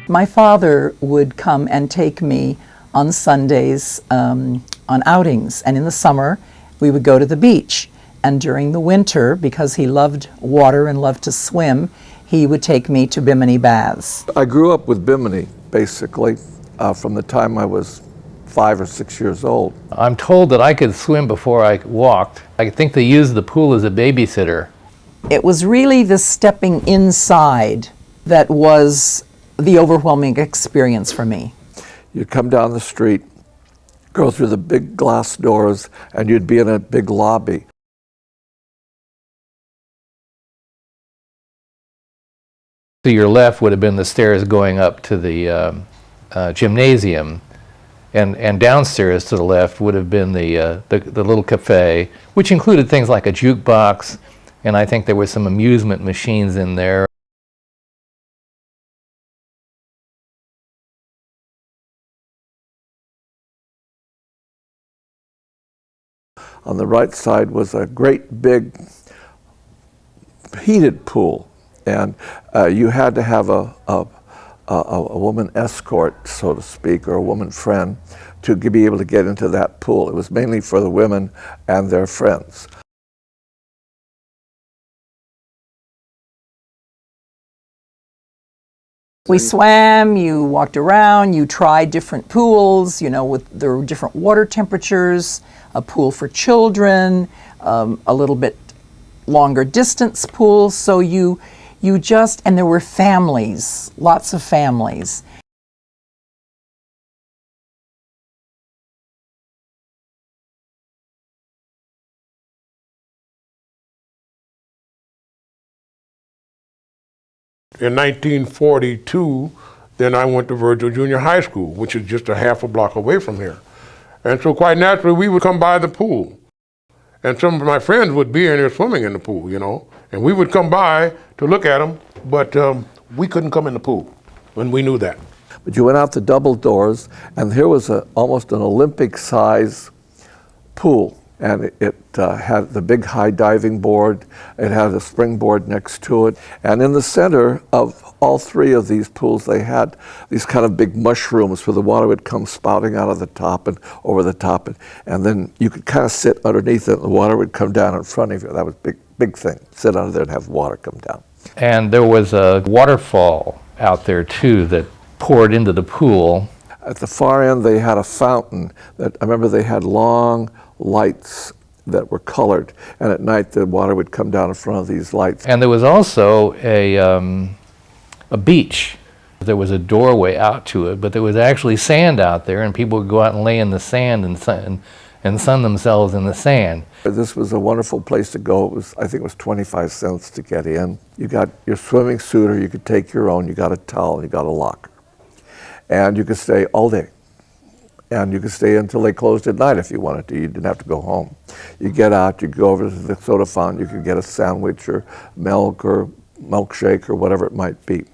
My father would come and take me on Sundays on outings, and in the summer we would go to the beach. And during the winter, because he loved water and loved to swim, he would take me to Bimini Baths. I grew up with Bimini, basically, from the time I was 5 or 6 years old. I'm told that I could swim before I walked. I think they used the pool as a babysitter. It was really the stepping inside that was the overwhelming experience for me. You'd come down the street, go through the big glass doors, and you'd be in a big lobby. To your left would have been the stairs going up to the gymnasium, and downstairs to the left would have been the little cafe, which included things like a jukebox, and I think there were some amusement machines in there. On the right side was a great big heated pool, and you had to have a woman escort, so to speak, or a woman friend to be able to get into that pool. It was mainly for the women and their friends. We swam, you walked around, you tried different pools, there were different water temperatures, a pool for children, a little bit longer distance pool, so and there were families, lots of families. In 1942, then I went to Virgil Junior High School, which is just a half a block away from here. And so quite naturally, we would come by the pool. And some of my friends would be in there swimming in the pool, and we would come by to look at them, but we couldn't come in the pool when we knew that. But you went out the double doors, and here was almost an Olympic-size pool. And it had the big high diving board. It had a springboard next to it. And in the center of all three of these pools, they had these kind of big mushrooms where the water would come spouting out of the top and over the top. And then you could kind of sit underneath it, and the water would come down in front of you. That was a big thing. Sit under there and have water come down. And there was a waterfall out there, too, that poured into the pool. At the far end, they had a fountain that I remember they had long lights that were colored, and at night the water would come down in front of these lights. And there was also a beach. There was a doorway out to it, but there was actually sand out there, and people would go out and lay in the sand and sun themselves in the sand. This was a wonderful place to go. I think it was 25 cents to get in. You got your swimming suit, or you could take your own. You got a towel, you got a locker. And you could stay all day. And you could stay until they closed at night if you wanted to. You didn't have to go home. You get out, you go over to the soda fountain, you could get a sandwich or milk or milkshake or whatever it might be.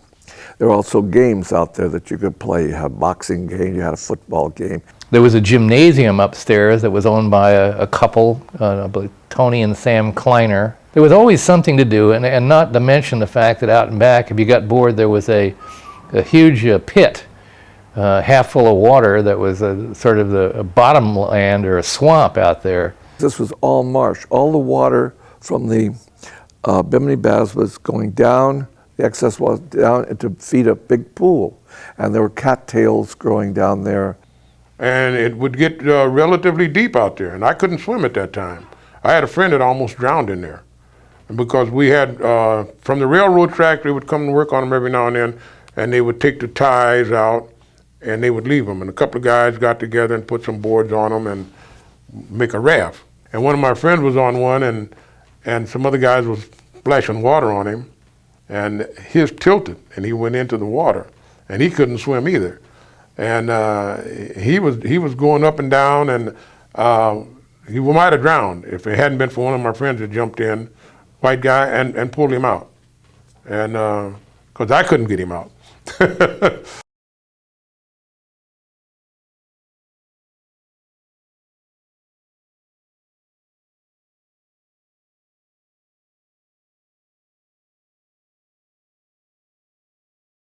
There were also games out there that you could play. You had a boxing game, you had a football game. There was a gymnasium upstairs that was owned by a couple, I believe Tony and Sam Kleiner. There was always something to do, and not to mention the fact that out and back, if you got bored, there was a huge pit. Half full of water that was sort of the bottom land or a swamp out there. This was all marsh. All the water from the Bimini Baths was going down, the excess was down to feed a big pool. And there were cattails growing down there. And it would get relatively deep out there, and I couldn't swim at that time. I had a friend that almost drowned in there. And because we had, from the railroad track, they would come and work on them every now and then, and they would take the ties out, and they would leave them. And a couple of guys got together and put some boards on them and make a raft. And one of my friends was on one, and some other guys was splashing water on him, and his tilted, and he went into the water, and he couldn't swim either. And he was going up and down, and he might have drowned if it hadn't been for one of my friends that jumped in, white guy, and pulled him out. And because I couldn't get him out.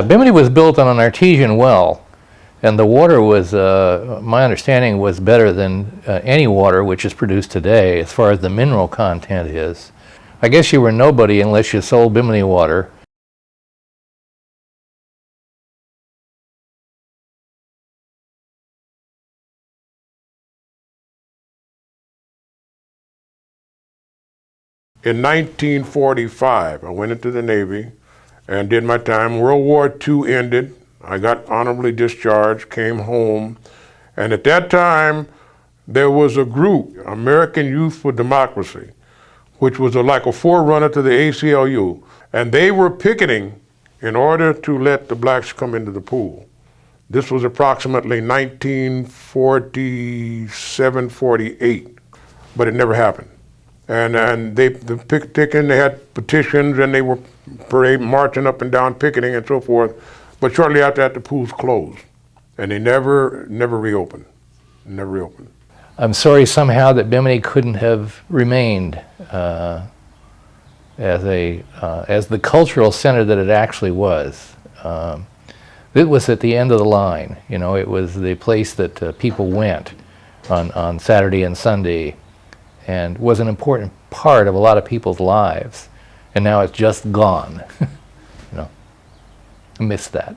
Bimini was built on an artesian well, and the water was, my understanding, was better than any water which is produced today as far as the mineral content is. I guess you were nobody unless you sold Bimini water. In 1945, I went into the Navy and did my time. World War II ended. I got honorably discharged, came home, and at that time, there was a group, American Youth for Democracy, which was like a forerunner to the ACLU, and they were picketing in order to let the blacks come into the pool. This was approximately 1947, 48, but it never happened. And they picketing, they had petitions, and they were marching up and down, picketing and so forth. But shortly after that, the pools closed, and they never reopened. Never reopened. I'm sorry somehow that Bimini couldn't have remained as the cultural center that it actually was. It was at the end of the line. You know, it was the place that people went on Saturday and Sunday, and was an important part of a lot of people's lives. And now it's just gone. You know, I miss that.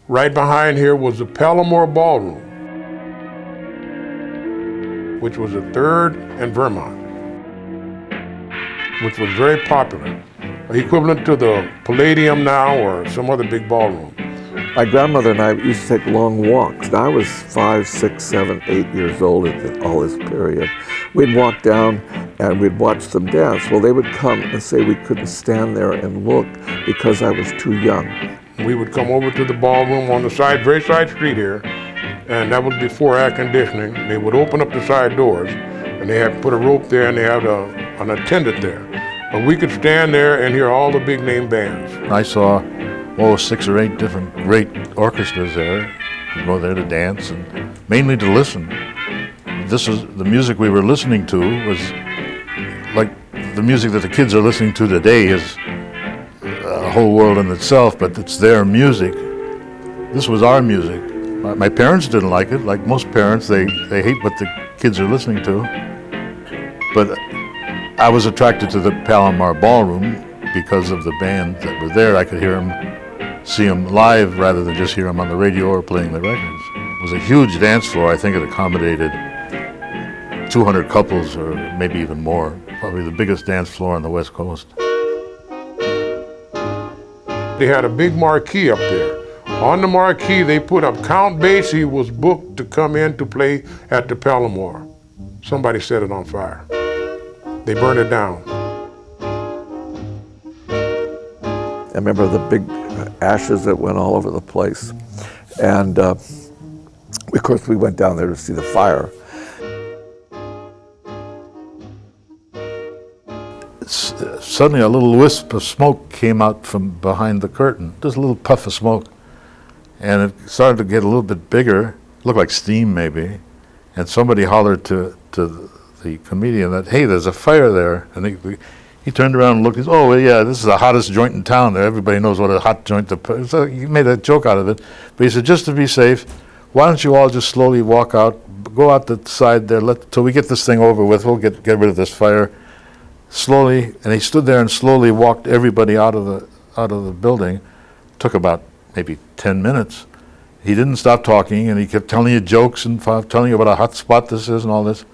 Right behind here was the Palomar Ballroom, which was the third in Vermont, which was very popular, equivalent to the Palladium now or some other big ballroom. My grandmother and I used to take long walks. Now, I was 5, 6, 7, 8 years old at all this period. We'd walk down and we'd watch them dance. Well, they would come and say we couldn't stand there and look because I was too young. We would come over to the ballroom on the side, very side street here, and that was before air conditioning. They would open up the side doors, and they had put a rope there, and they had an attendant there. But we could stand there and hear all the big name bands. I saw 6 or 8 different great orchestras there. We'd go there to dance and mainly to listen. This was the music we were listening to was like the music that the kids are listening to today is a whole world in itself, but it's their music. This was our music. My parents didn't like it. Like most parents, they hate what the kids are listening to. But I was attracted to the Palomar Ballroom because of the band that were there. I could hear them, see them live rather than just hear them on the radio or playing the records. It was a huge dance floor. I think it accommodated 200 couples or maybe even more. Probably the biggest dance floor on the West Coast. They had a big marquee up there. On the marquee, they put up Count Basie was booked to come in to play at the Palomar. Somebody set it on fire. They burned it down. I remember the big ashes that went all over the place. And of course, we went down there to see the fire. Suddenly a little wisp of smoke came out from behind the curtain, just a little puff of smoke. And it started to get a little bit bigger, looked like steam maybe. And somebody hollered to the comedian that, hey, there's a fire there. And he turned around and looked, he said, oh, well, yeah, this is the hottest joint in town. Everybody knows what a hot joint is. So he made a joke out of it. But he said, just to be safe, why don't you all just slowly walk out, go out the side there, till we get this thing over with, we'll get rid of this fire. Slowly, and he stood there and slowly walked everybody out of the building. Took about maybe 10 minutes. He didn't stop talking, and he kept telling you jokes and telling you what a hot spot this is and all this.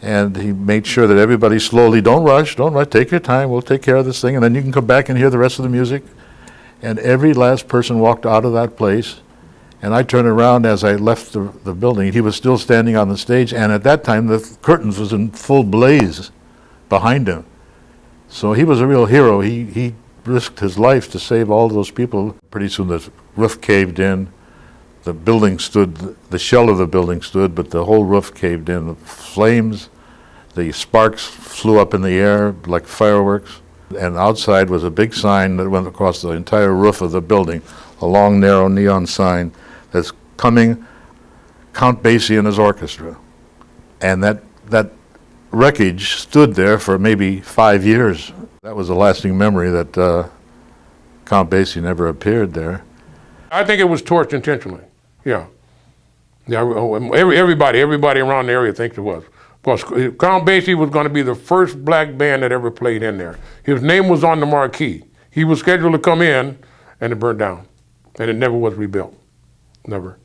And he made sure that everybody slowly, don't rush, take your time, we'll take care of this thing, and then you can come back and hear the rest of the music. And every last person walked out of that place, and I turned around as I left the building. He was still standing on the stage, and at that time the curtains was in full blaze behind him. So he was a real hero. He risked his life to save all those people. Pretty soon the roof caved in. The building stood, the shell of the building stood, but the whole roof caved in. The flames, the sparks flew up in the air like fireworks. And outside was a big sign that went across the entire roof of the building, a long, narrow neon sign that's coming, Count Basie and his orchestra. And that wreckage stood there for maybe 5 years. That was a lasting memory that Count Basie never appeared there. I think it was torched intentionally. Yeah. Yeah. Everybody around the area thinks it was. Because Count Basie was going to be the first black band that ever played in there. His name was on the marquee. He was scheduled to come in, and it burned down, and it never was rebuilt. Never.